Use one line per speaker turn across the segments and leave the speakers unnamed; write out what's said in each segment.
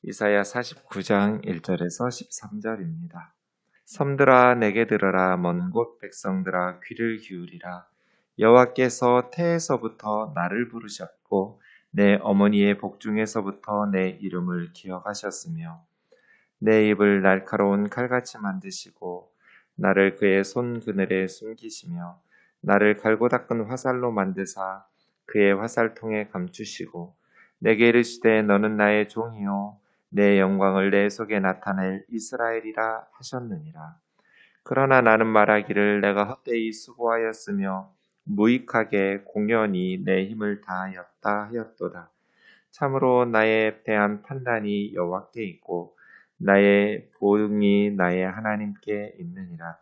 이사야 49장 1절에서 13절입니다. 섬들아 내게 들으라. 먼 곳 백성들아 귀를 기울이라. 여호와께서 태에서부터 나를 부르셨고 내 어머니의 복중에서부터 내 이름을 기억하셨으며 내 입을 날카로운 칼같이 만드시고 나를 그의 손 그늘에 숨기시며 나를 갈고 닦은 화살로 만드사 그의 화살통에 감추시고 내게 이르시되 너는 나의 종이요 내 영광을 내 속에 나타낼 이스라엘이라 하셨느니라. 그러나 나는 말하기를 내가 헛되이 수고하였으며 무익하게 공연히 내 힘을 다하였다 하였도다. 참으로 나에 대한 판단이 여호와께 있고 나의 보응이 나의 하나님께 있느니라.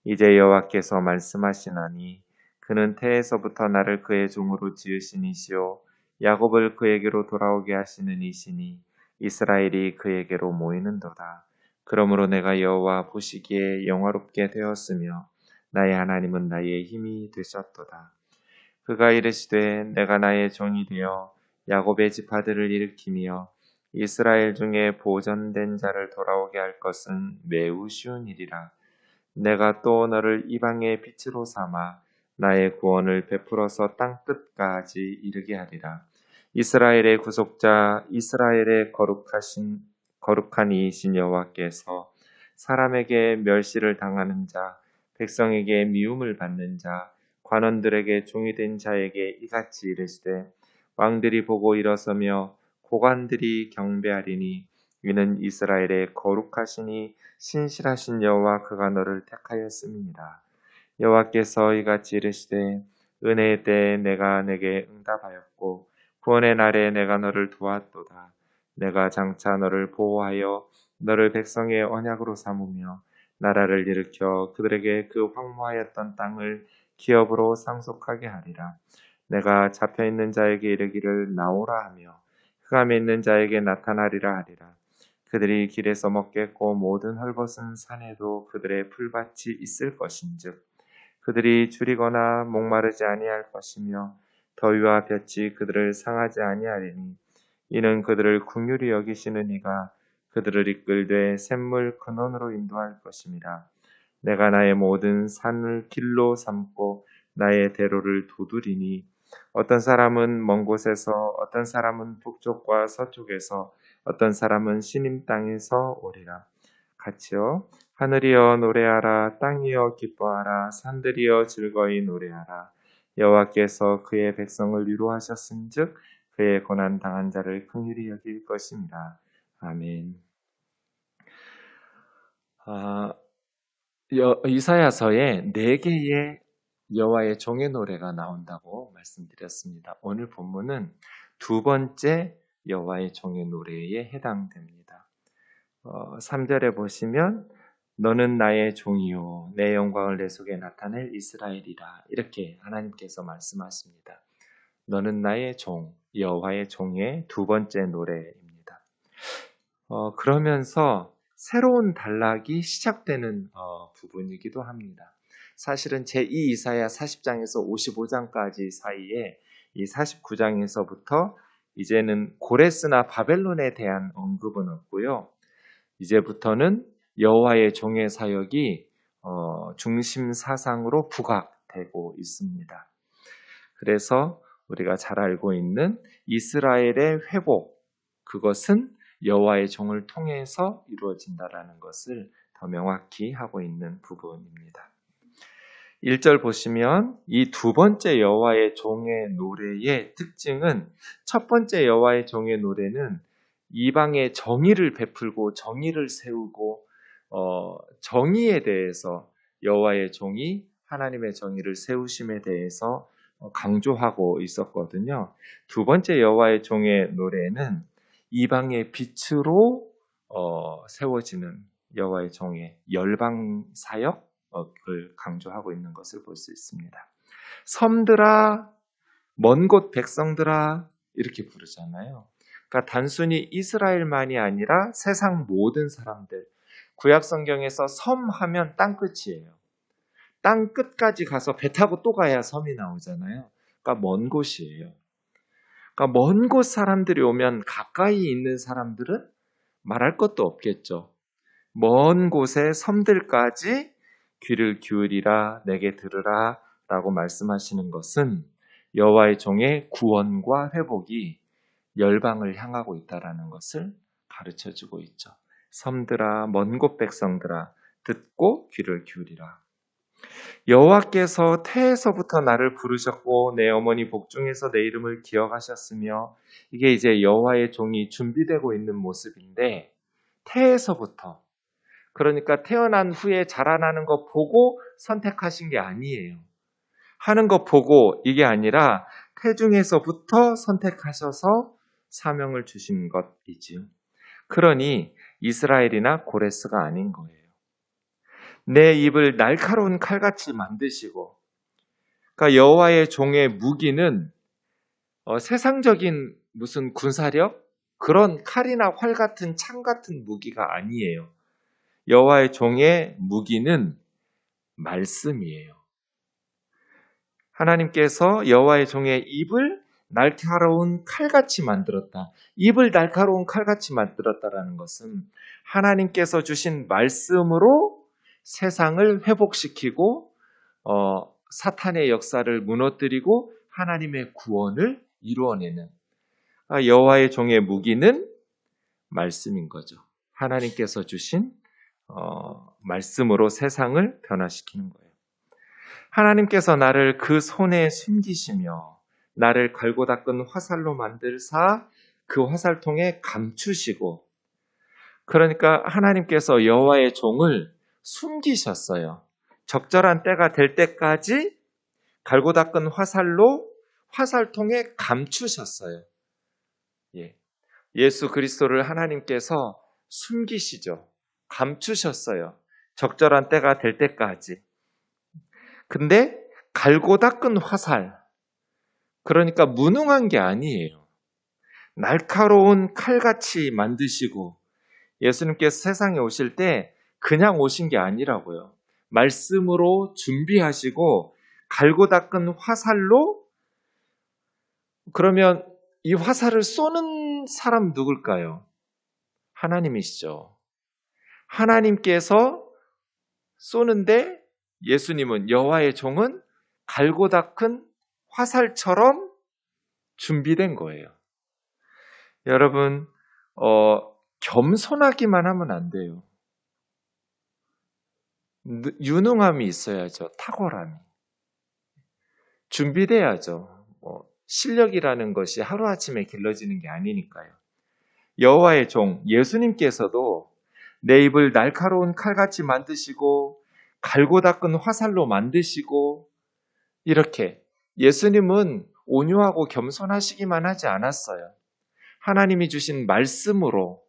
이제 여호와께서 말씀하시나니 그는 태에서부터 나를 그의 종으로 지으신 이시요 야곱을 그에게로 돌아오게 하시는 이시니 이스라엘이 그에게로 모이는도다. 그러므로 내가 여호와 보시기에 영화롭게 되었으며 나의 하나님은 나의 힘이 되셨도다. 그가 이르시되 내가 나의 종이 되어 야곱의 지파들을 일으키며 이스라엘 중에 보존된 자를 돌아오게 할 것은 매우 쉬운 일이라. 내가 또 너를 이방의 빛으로 삼아 나의 구원을 베풀어서 땅 끝까지 이르게 하리라. 이스라엘의 구속자, 이스라엘의 거룩한 이이신 여호와께서 사람에게 멸시를 당하는 자, 백성에게 미움을 받는 자, 관원들에게 종이 된 자에게 이같이 이르시되 왕들이 보고 일어서며 고관들이 경배하리니 이는 이스라엘의 거룩하시니 신실하신 여호와 그가 너를 택하였음이니라. 여호와께서 이같이 이르시되 은혜의 때에 내가 내게 응답하였고 구원의 날에 내가 너를 도왔도다. 내가 장차 너를 보호하여 너를 백성의 언약으로 삼으며 나라를 일으켜 그들에게 그 황무하였던 땅을 기업으로 상속하게 하리라. 내가 잡혀있는 자에게 이르기를 나오라 하며 흑암에 있는 자에게 나타나리라 하리라. 그들이 길에서 먹겠고 모든 헐벗은 산에도 그들의 풀밭이 있을 것인즉 그들이 줄이거나 목마르지 아니할 것이며 더위와 볕이 그들을 상하지 아니하리니 이는 그들을 긍휼히 여기시는 이가 그들을 이끌되 샘물 근원으로 인도할 것임이라. 내가 나의 모든 산을 길로 삼고 나의 대로를 두드리니 어떤 사람은 먼 곳에서 어떤 사람은 북쪽과 서쪽에서 어떤 사람은 시님 땅에서 오리라. 같이요. 하늘이여 노래하라. 땅이여 기뻐하라. 산들이여 즐거이 노래하라. 여호와께서 그의 백성을 위로하셨은즉 그의 고난 당한 자를 긍휼히 여길 것입니다. 아멘. 이사야서에 4개의 여호와의 종의 노래가 나온다고 말씀드렸습니다. 오늘 본문은 2번째 여호와의 종의 노래에 해당됩니다. 3절에 보시면 너는 나의 종이요 내 영광을 내 속에 나타낼 이스라엘이라 이렇게 하나님께서 말씀하십니다. 너는 나의 종, 여호와의 종의 2번째 노래입니다. 그러면서 새로운 단락이 시작되는 부분이기도 합니다. 사실은 제2 이사야 40장에서 55장까지 사이에 이 49장에서부터 이제는 고레스나 바벨론에 대한 언급은 없고요. 이제부터는 여호와의 종의 사역이 중심 사상으로 부각되고 있습니다. 그래서 우리가 잘 알고 있는 이스라엘의 회복, 그것은 여호와의 종을 통해서 이루어진다라는 것을 더 명확히 하고 있는 부분입니다. 1절 보시면 이 2번째 여호와의 종의 노래의 특징은 첫 번째 여호와의 종의 노래는 이방의 정의를 베풀고 정의를 세우고 정의에 대해서 여호와의 종이 하나님의 정의를 세우심에 대해서 강조하고 있었거든요. 2번째 여호와의 종의 노래는 이방의 빛으로 세워지는 여호와의 종의 열방 사역을 강조하고 있는 것을 볼 수 있습니다. 섬들아, 먼 곳 백성들아 이렇게 부르잖아요. 그러니까 단순히 이스라엘만이 아니라 세상 모든 사람들, 구약 성경에서 섬 하면 땅 끝이에요. 땅 끝까지 가서 배 타고 또 가야 섬이 나오잖아요. 그러니까 먼 곳이에요. 그러니까 먼 곳 사람들이 오면 가까이 있는 사람들은 말할 것도 없겠죠. 먼 곳의 섬들까지 귀를 기울이라 내게 들으라 라고 말씀하시는 것은 여호와의 종의 구원과 회복이 열방을 향하고 있다는 것을 가르쳐주고 있죠. 섬들아 먼 곳 백성들아 듣고 귀를 기울이라. 여호와께서 태에서부터 나를 부르셨고 내 어머니 복중에서 내 이름을 기억하셨으며, 이게 이제 여호와의 종이 준비되고 있는 모습인데, 태에서부터, 그러니까 태어난 후에 자라나는 거 보고 선택하신 게 아니에요. 하는 거 보고 이게 아니라 태중에서부터 선택하셔서 사명을 주신 것이지요. 그러니 이스라엘이나 고레스가 아닌 거예요. 내 입을 날카로운 칼같이 만드시고, 그러니까 여호와의 종의 무기는 세상적인 무슨 군사력, 그런 칼이나 활 같은 창 같은 무기가 아니에요. 여호와의 종의 무기는 말씀이에요. 하나님께서 여호와의 종의 입을 날카로운 칼같이 만들었다. 입을 날카로운 칼같이 만들었다라는 것은 하나님께서 주신 말씀으로 세상을 회복시키고 사탄의 역사를 무너뜨리고 하나님의 구원을 이루어내는, 여호와의 종의 무기는 말씀인 거죠. 하나님께서 주신 말씀으로 세상을 변화시키는 거예요. 하나님께서 나를 그 손에 숨기시며 나를 갈고 닦은 화살로 만들사 그 화살통에 감추시고, 그러니까 하나님께서 여호와의 종을 숨기셨어요. 적절한 때가 될 때까지 갈고 닦은 화살로 화살통에 감추셨어요. 예수 그리스도를 하나님께서 숨기시죠. 감추셨어요. 적절한 때가 될 때까지. 근데 갈고 닦은 화살, 그러니까 무능한 게 아니에요. 날카로운 칼같이 만드시고, 예수님께서 세상에 오실 때 그냥 오신 게 아니라고요. 말씀으로 준비하시고 갈고 닦은 화살로, 그러면 이 화살을 쏘는 사람 누굴까요? 하나님이시죠. 하나님께서 쏘는데 예수님은, 여호와의 종은 갈고 닦은 화살처럼 준비된 거예요. 여러분, 겸손하기만 하면 안 돼요. 유능함이 있어야죠. 탁월함이. 준비돼야죠. 실력이라는 것이 하루아침에 길러지는 게 아니니까요. 여호와의 종, 예수님께서도 내 입을 날카로운 칼같이 만드시고 갈고 닦은 화살로 만드시고, 이렇게 예수님은 온유하고 겸손하시기만 하지 않았어요. 하나님이 주신 말씀으로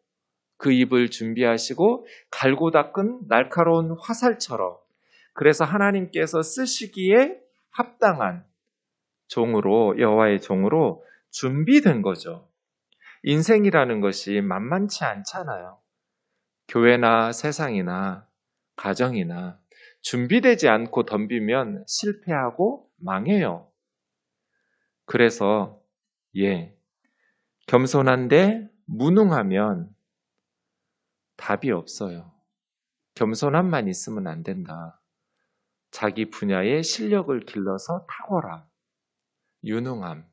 그 입을 준비하시고 갈고 닦은 날카로운 화살처럼, 그래서 하나님께서 쓰시기에 합당한 종으로, 여호와의 종으로 준비된 거죠. 인생이라는 것이 만만치 않잖아요. 교회나 세상이나 가정이나 준비되지 않고 덤비면 실패하고 망해요. 그래서 겸손한데 무능하면 답이 없어요. 겸손함만 있으면 안 된다. 자기 분야의 실력을 길러서 탁월함, 유능함,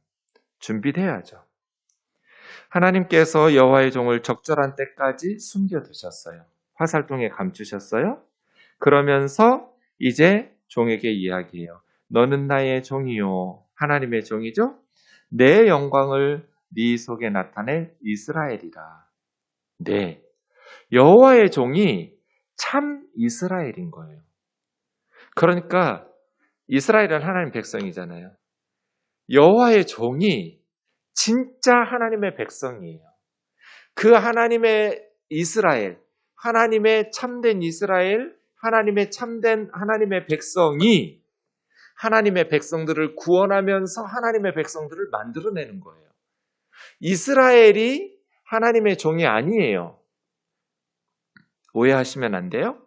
준비돼야죠. 하나님께서 여호와의 종을 적절한 때까지 숨겨두셨어요. 화살통에 감추셨어요. 그러면서 이제 종에게 이야기해요. 너는 나의 종이요. 하나님의 종이죠. 내 영광을 네 속에 나타낼 이스라엘이라. 네, 여호와의 종이 참 이스라엘인 거예요. 그러니까 이스라엘은 하나님 백성이잖아요. 여호와의 종이 진짜 하나님의 백성이에요. 그 하나님의 이스라엘, 하나님의 참된 이스라엘, 하나님의 참된 하나님의 백성이 하나님의 백성들을 구원하면서 하나님의 백성들을 만들어내는 거예요. 이스라엘이 하나님의 종이 아니에요. 오해하시면 안 돼요.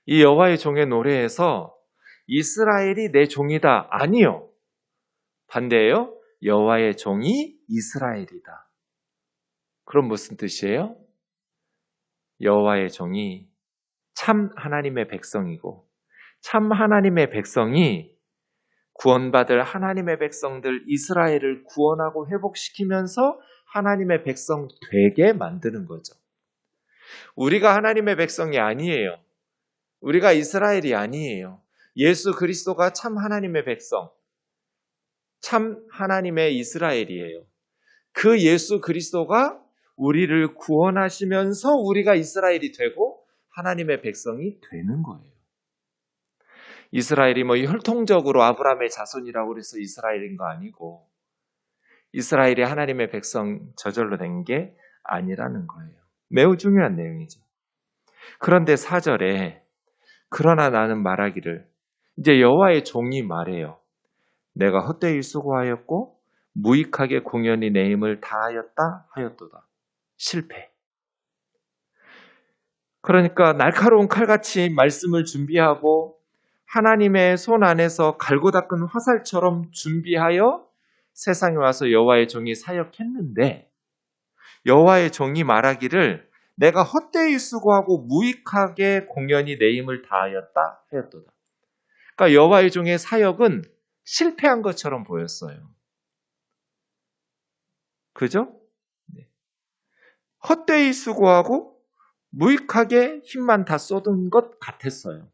이 여호와의 종의 노래에서 이스라엘이 내 종이다, 아니요. 반대예요. 여호와의 종이 이스라엘이다. 그럼 무슨 뜻이에요? 여호와의 종이 참 하나님의 백성이고 참 하나님의 백성이 구원받을 하나님의 백성들 이스라엘을 구원하고 회복시키면서 하나님의 백성 되게 만드는 거죠. 우리가 하나님의 백성이 아니에요. 우리가 이스라엘이 아니에요. 예수 그리스도가 참 하나님의 백성, 참 하나님의 이스라엘이에요. 그 예수 그리스도가 우리를 구원하시면서 우리가 이스라엘이 되고 하나님의 백성이 되는 거예요. 이스라엘이 혈통적으로 아브라함의 자손이라고 해서 이스라엘인 거 아니고 이스라엘이 하나님의 백성 저절로 된 게 아니라는 거예요. 매우 중요한 내용이죠. 그런데 4절에 그러나 나는 말하기를 이제 여호와의 종이 말해요. 내가 헛되이 수고하였고 무익하게 공연히 내 힘을 다하였다 하였도다. 실패. 그러니까 날카로운 칼같이 말씀을 준비하고 하나님의 손 안에서 갈고 닦은 화살처럼 준비하여 세상에 와서 여호와의 종이 사역했는데 여호와의 종이 말하기를 내가 헛되이 수고하고 무익하게 공연히 내 힘을 다하였다 하였도다. 그러니까 여호와의 종의 사역은 실패한 것처럼 보였어요. 그죠? 네. 헛되이 수고하고 무익하게 힘만 다 쏟은 것 같았어요.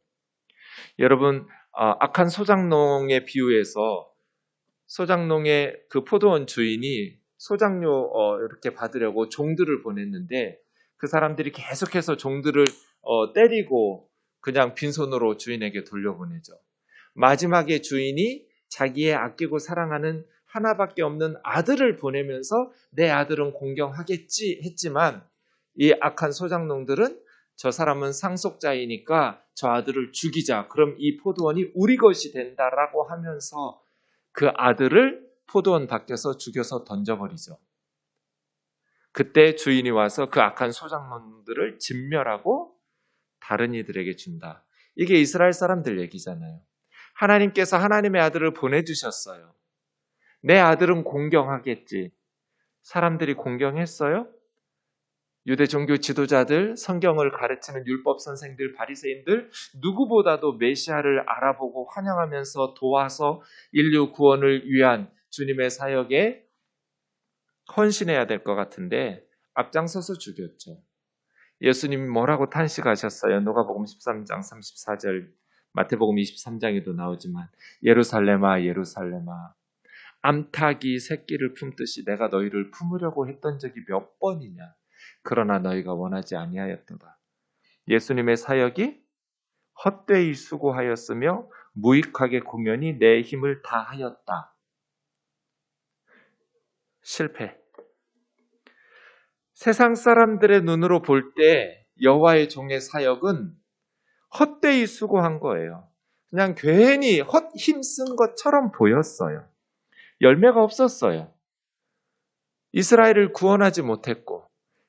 여러분, 악한 소작농의 비유에서 소작농의 그 포도원 주인이 소작료 이렇게 받으려고 종들을 보냈는데 그 사람들이 계속해서 종들을 때리고 그냥 빈손으로 주인에게 돌려보내죠. 마지막에 주인이 자기의 아끼고 사랑하는 하나밖에 없는 아들을 보내면서 내 아들은 공경하겠지 했지만 이 악한 소작농들은 저 사람은 상속자이니까 저 아들을 죽이자. 그럼 이 포도원이 우리 것이 된다라고 하면서 그 아들을 포도원 밖에서 죽여서 던져버리죠. 그때 주인이 와서 그 악한 소작농들을 진멸하고 다른 이들에게 준다. 이게 이스라엘 사람들 얘기잖아요. 하나님께서 하나님의 아들을 보내주셨어요. 내 아들은 공경하겠지. 사람들이 공경했어요? 유대 종교 지도자들, 성경을 가르치는 율법 선생들, 바리새인들 누구보다도 메시아를 알아보고 환영하면서 도와서 인류 구원을 위한 주님의 사역에 헌신해야 될 것 같은데 앞장서서 죽였죠. 예수님이 뭐라고 탄식하셨어요? 누가복음 13장 34절, 마태복음 23장에도 나오지만 예루살렘아 예루살렘아 암탉이 새끼를 품듯이 내가 너희를 품으려고 했던 적이 몇 번이냐. 그러나 너희가 원하지 아니하였도다. 예수님의 사역이 헛되이 수고하였으며 무익하게 공연히 내 힘을 다하였다. 실패. 세상 사람들의 눈으로 볼 때 여호와의 종의 사역은 헛되이 수고한 거예요. 그냥 괜히 힘쓴 것처럼 보였어요. 열매가 없었어요. 이스라엘을 구원하지 못했고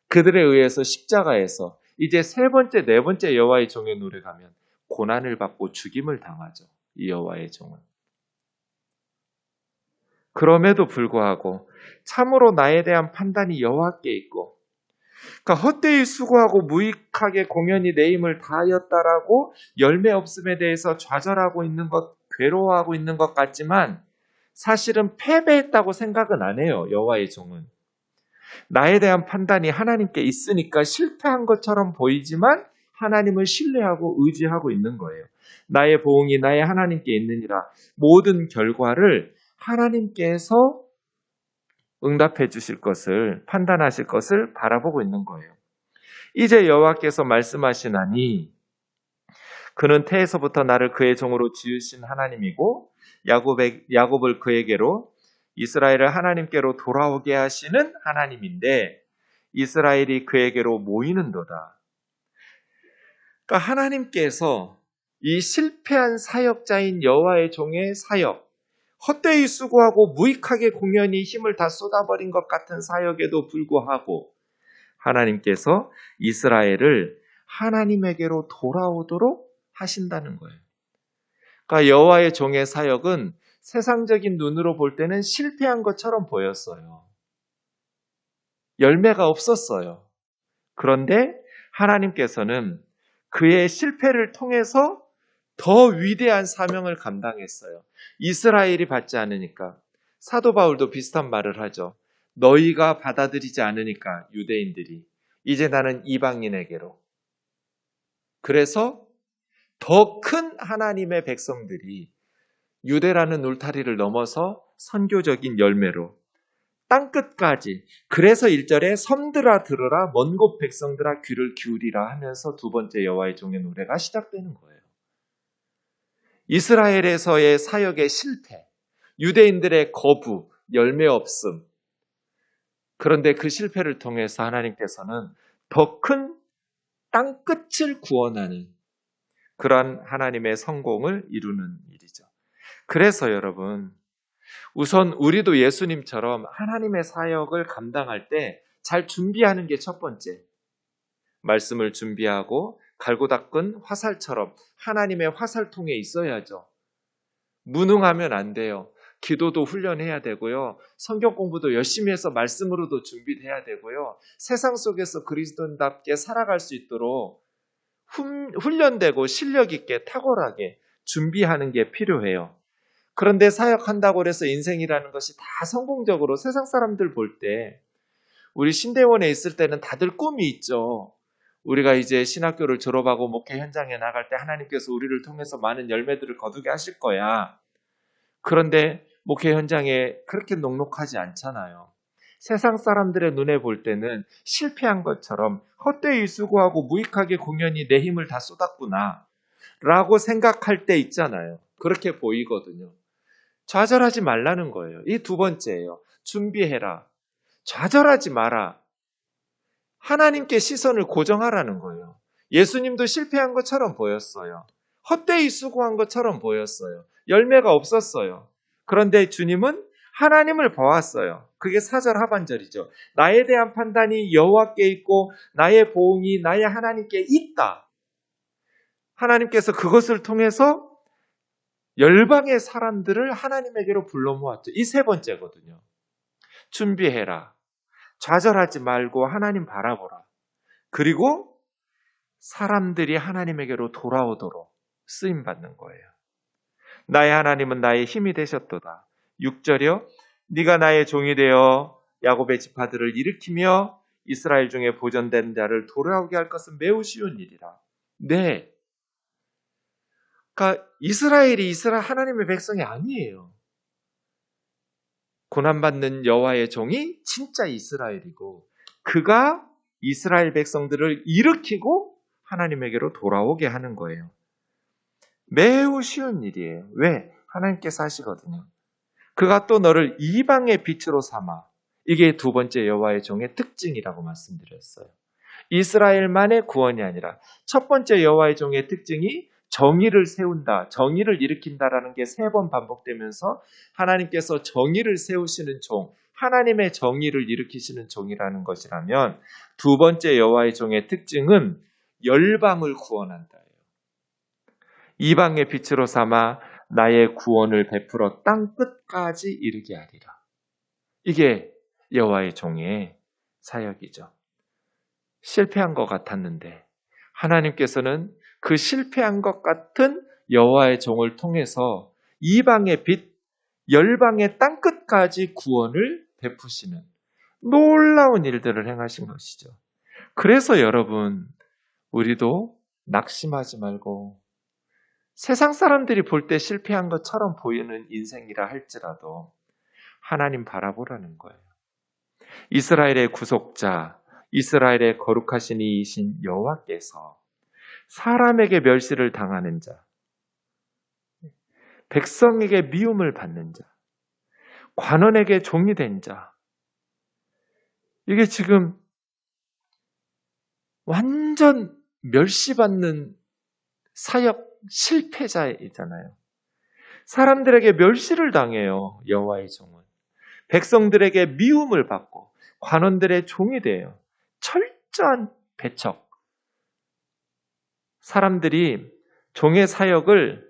그들에 의해서 십자가에서 이제 세 번째, 네 번째 여호와의 종의 노래 가면 고난을 받고 죽임을 당하죠. 이 여호와의 종은. 그럼에도 불구하고 참으로 나에 대한 판단이 여호와께 있고 그러니까 헛되이 수고하고 무익하게 공연히 내 힘을 다하였다라고 열매 없음에 대해서 좌절하고 있는 것, 괴로워하고 있는 것 같지만 사실은 패배했다고 생각은 안 해요. 여호와의 종은. 나에 대한 판단이 하나님께 있으니까 실패한 것처럼 보이지만 하나님을 신뢰하고 의지하고 있는 거예요. 나의 보응이 나의 하나님께 있느니라. 모든 결과를 하나님께서 응답해 주실 것을, 판단하실 것을 바라보고 있는 거예요. 이제 여호와께서 말씀하시나니 그는 태에서부터 나를 그의 종으로 지으신 하나님이고 야곱을 그에게로 이스라엘을 하나님께로 돌아오게 하시는 하나님인데 이스라엘이 그에게로 모이는도다. 그러니까 하나님께서 이 실패한 사역자인 여호와의 종의 사역, 헛되이 수고하고 무익하게 공연히 힘을 다 쏟아버린 것 같은 사역에도 불구하고 하나님께서 이스라엘을 하나님에게로 돌아오도록 하신다는 거예요. 그러니까 여호와의 종의 사역은 세상적인 눈으로 볼 때는 실패한 것처럼 보였어요. 열매가 없었어요. 그런데 하나님께서는 그의 실패를 통해서 더 위대한 사명을 감당했어요. 이스라엘이 받지 않으니까. 사도 바울도 비슷한 말을 하죠. 너희가 받아들이지 않으니까 유대인들이 이제 나는 이방인에게로. 그래서 더 큰 하나님의 백성들이 유대라는 울타리를 넘어서 선교적인 열매로 땅끝까지, 그래서 1절에 섬들아 들으라 먼 곳 백성들아 귀를 기울이라 하면서 두 번째 여호와의 종의 노래가 시작되는 거예요. 이스라엘에서의 사역의 실패, 유대인들의 거부, 열매 없음. 그런데 그 실패를 통해서 하나님께서는 더 큰 땅끝을 구원하는 그러한 하나님의 성공을 이루는 일이죠. 그래서 여러분, 우선 우리도 예수님처럼 하나님의 사역을 감당할 때 잘 준비하는 게 첫 번째. 말씀을 준비하고 갈고 닦은 화살처럼 하나님의 화살통에 있어야죠. 무능하면 안 돼요. 기도도 훈련해야 되고요. 성경 공부도 열심히 해서 말씀으로도 준비해야 되고요. 세상 속에서 그리스도인답게 살아갈 수 있도록 훈련되고 실력 있게 탁월하게 준비하는 게 필요해요. 그런데 사역한다고 해서 인생이라는 것이 다 성공적으로 세상 사람들 볼 때, 우리 신대원에 있을 때는 다들 꿈이 있죠. 우리가 이제 신학교를 졸업하고 목회 현장에 나갈 때 하나님께서 우리를 통해서 많은 열매들을 거두게 하실 거야. 그런데 목회 현장에 그렇게 녹록하지 않잖아요. 세상 사람들의 눈에 볼 때는 실패한 것처럼 헛되이 수고하고 무익하게 공연히 내 힘을 다 쏟았구나 라고 생각할 때 있잖아요. 그렇게 보이거든요. 좌절하지 말라는 거예요. 이 두 번째예요. 준비해라. 좌절하지 마라. 하나님께 시선을 고정하라는 거예요. 예수님도 실패한 것처럼 보였어요. 헛되이 수고한 것처럼 보였어요. 열매가 없었어요. 그런데 주님은 하나님을 보았어요. 그게 4절 하반절이죠. 나에 대한 판단이 여호와께 있고 나의 보응이 나의 하나님께 있다. 하나님께서 그것을 통해서 열방의 사람들을 하나님에게로 불러 모았죠. 이 세 번째거든요. 준비해라. 좌절하지 말고 하나님 바라보라. 그리고 사람들이 하나님에게로 돌아오도록 쓰임받는 거예요. 나의 하나님은 나의 힘이 되셨도다. 6절이요. 네가 나의 종이 되어 야곱의 지파들을 일으키며 이스라엘 중에 보존된 자를 돌아오게 할 것은 매우 쉬운 일이라. 네. 그러니까 이스라엘이 하나님의 백성이 아니에요. 고난받는 여호와의 종이 진짜 이스라엘이고 그가 이스라엘 백성들을 일으키고 하나님에게로 돌아오게 하는 거예요. 매우 쉬운 일이에요. 왜? 하나님께서 하시거든요. 그가 또 너를 이방의 빛으로 삼아. 이게 두 번째 여호와의 종의 특징이라고 말씀드렸어요. 이스라엘만의 구원이 아니라 첫 번째 여호와의 종의 특징이 정의를 세운다, 정의를 일으킨다라는 게 3번 반복되면서 하나님께서 정의를 세우시는 종, 하나님의 정의를 일으키시는 종이라는 것이라면 두 번째 여호와의 종의 특징은 열방을 구원한다. 이방의 빛으로 삼아 나의 구원을 베풀어 땅 끝까지 이르게 하리라. 이게 여호와의 종의 사역이죠. 실패한 것 같았는데 하나님께서는 그 실패한 것 같은 여호와의 종을 통해서 이방의 빛, 열방의 땅 끝까지 구원을 베푸시는 놀라운 일들을 행하신 것이죠. 그래서 여러분, 우리도 낙심하지 말고 세상 사람들이 볼 때 실패한 것처럼 보이는 인생이라 할지라도 하나님 바라보라는 거예요. 이스라엘의 구속자, 이스라엘의 거룩하신 이이신 여호와께서 사람에게 멸시를 당하는 자, 백성에게 미움을 받는 자, 관원에게 종이 된 자, 이게 지금 완전 멸시받는 사역 실패자이잖아요. 사람들에게 멸시를 당해요. 여호와의 종은. 백성들에게 미움을 받고 관원들의 종이 돼요. 철저한 배척. 사람들이 종의 사역을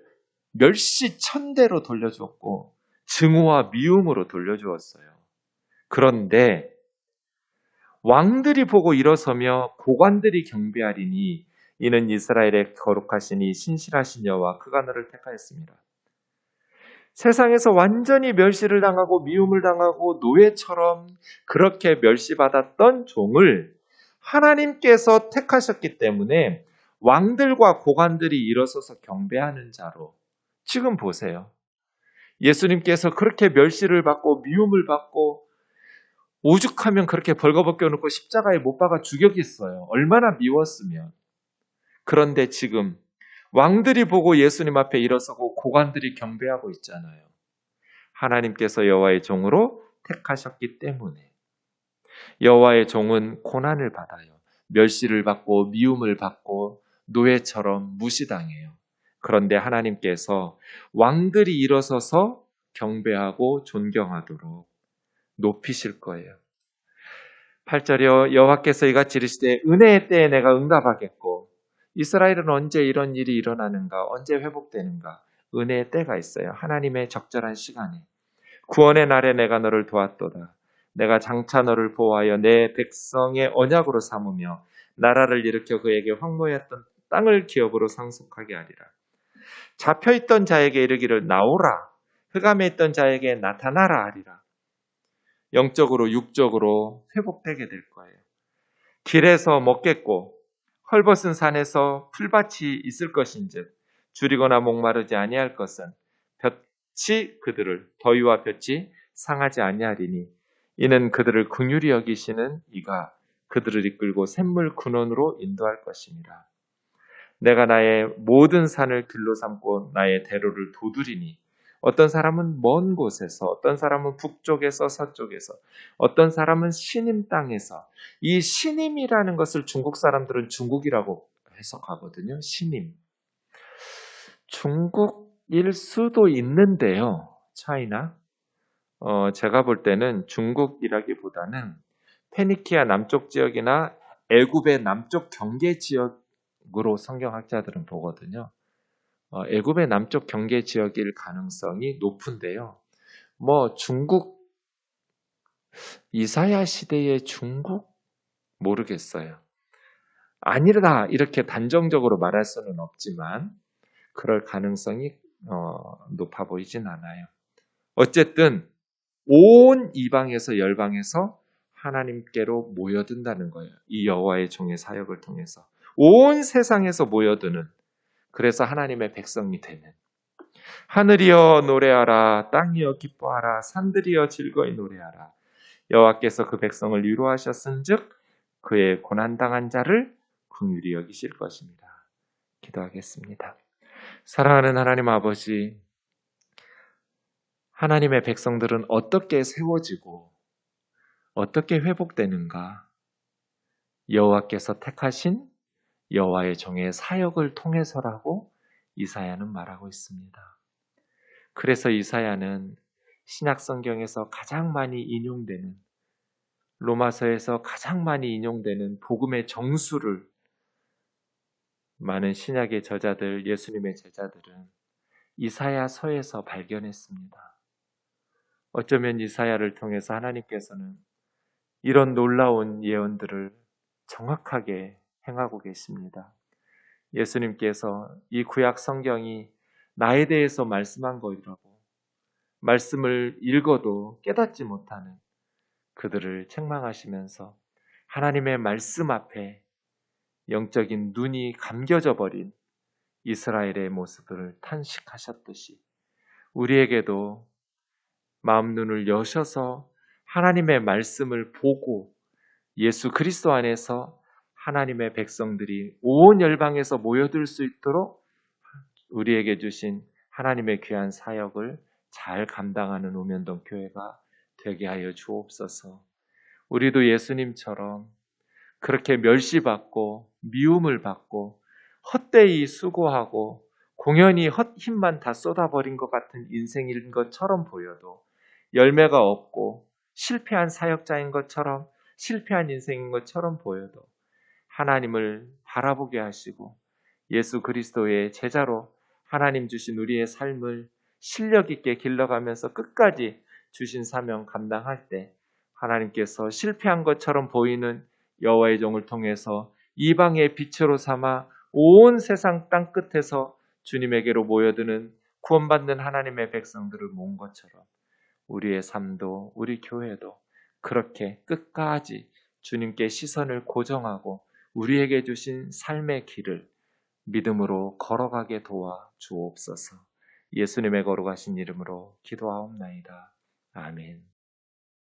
멸시천대로 돌려주었고 증오와 미움으로 돌려주었어요. 그런데 왕들이 보고 일어서며 고관들이 경배하리니 이는 이스라엘의 거룩하시니 신실하신 여호와 그가 너를 택하였습니다. 세상에서 완전히 멸시를 당하고 미움을 당하고 노예처럼 그렇게 멸시받았던 종을 하나님께서 택하셨기 때문에 왕들과 고관들이 일어서서 경배하는 자로, 지금 보세요. 예수님께서 그렇게 멸시를 받고 미움을 받고 오죽하면 그렇게 벌거벗겨 놓고 십자가에 못 박아 죽였겠어요. 얼마나 미웠으면. 그런데 지금 왕들이 보고 예수님 앞에 일어서고 고관들이 경배하고 있잖아요. 하나님께서 여호와의 종으로 택하셨기 때문에. 여호와의 종은 고난을 받아요. 멸시를 받고 미움을 받고 노예처럼 무시당해요. 그런데 하나님께서 왕들이 일어서서 경배하고 존경하도록 높이실 거예요. 8절이요. 여호와께서 이같이 이르시되 은혜의 때에 내가 응답하겠고, 이스라엘은 언제 이런 일이 일어나는가, 언제 회복되는가? 은혜의 때가 있어요. 하나님의 적절한 시간에. 구원의 날에 내가 너를 도왔도다. 내가 장차 너를 보호하여 내 백성의 언약으로 삼으며 나라를 일으켜 그에게 황무했던 땅을 기업으로 상속하게 하리라. 잡혀있던 자에게 이르기를 나오라. 흑암에 있던 자에게 나타나라 하리라. 영적으로 육적으로 회복되게 될 거예요. 길에서 먹겠고 헐벗은 산에서 풀밭이 있을 것인즉 줄이거나 목마르지 아니할 것은 볕이 그들을, 더위와 볕이 상하지 아니하리니 이는 그들을 긍휼히 여기시는 이가 그들을 이끌고 샘물 근원으로 인도할 것입니다. 내가 나의 모든 산을 들로 삼고 나의 대로를 도두리니 어떤 사람은 먼 곳에서, 어떤 사람은 북쪽에서, 서쪽에서, 어떤 사람은 시님 땅에서. 이 시님이라는 것을 중국 사람들은 중국이라고 해석하거든요. 시님. 중국일 수도 있는데요. 차이나. 제가 볼 때는 중국이라기보다는 페니키아 남쪽 지역이나 애굽의 남쪽 경계 지역으로 성경학자들은 보거든요. 애굽의 남쪽 경계 지역일 가능성이 높은데요. 중국, 이사야 시대의 중국? 모르겠어요. 아니라 이렇게 단정적으로 말할 수는 없지만 그럴 가능성이 높아 보이진 않아요. 어쨌든 온 이방에서 열방에서 하나님께로 모여든다는 거예요. 이 여호와의 종의 사역을 통해서 온 세상에서 모여드는, 그래서 하나님의 백성이 되는. 하늘이여 노래하라, 땅이여 기뻐하라, 산들이여 즐거이 노래하라. 여호와께서 그 백성을 위로하셨은즉 그의 고난당한 자를 긍휼히 여기실 것입니다. 기도하겠습니다. 사랑하는 하나님 아버지, 하나님의 백성들은 어떻게 세워지고 어떻게 회복되는가? 여호와께서 택하신 여호와의 종의 사역을 통해서라고 이사야는 말하고 있습니다. 그래서 이사야는 신약 성경에서 가장 많이 인용되는, 로마서에서 가장 많이 인용되는 복음의 정수를 많은 신약의 저자들, 예수님의 제자들은 이사야서에서 발견했습니다. 어쩌면 이사야를 통해서 하나님께서는 이런 놀라운 예언들을 정확하게 행하고 계십니다. 예수님께서 이 구약 성경이 나에 대해서 말씀한 것이라고, 말씀을 읽어도 깨닫지 못하는 그들을 책망하시면서 하나님의 말씀 앞에 영적인 눈이 감겨져 버린 이스라엘의 모습을 탄식하셨듯이 우리에게도 마음 눈을 여셔서 하나님의 말씀을 보고 예수 그리스도 안에서 하나님의 백성들이 온 열방에서 모여들 수 있도록 우리에게 주신 하나님의 귀한 사역을 잘 감당하는 우면동 교회가 되게 하여 주옵소서. 우리도 예수님처럼 그렇게 멸시받고 미움을 받고 헛되이 수고하고 공연히 헛힘만 다 쏟아버린 것 같은 인생인 것처럼 보여도, 열매가 없고 실패한 사역자인 것처럼, 실패한 인생인 것처럼 보여도 하나님을 바라보게 하시고 예수 그리스도의 제자로 하나님 주신 우리의 삶을 실력 있게 길러가면서 끝까지 주신 사명 감당할 때 하나님께서 실패한 것처럼 보이는 여호와의 종을 통해서 이방의 빛으로 삼아 온 세상 땅끝에서 주님에게로 모여드는 구원받는 하나님의 백성들을 모은 것처럼 우리의 삶도 우리 교회도 그렇게 끝까지 주님께 시선을 고정하고 우리에게 주신 삶의 길을 믿음으로 걸어가게 도와 주옵소서. 예수님의 거룩하신 이름으로 기도하옵나이다. 아멘.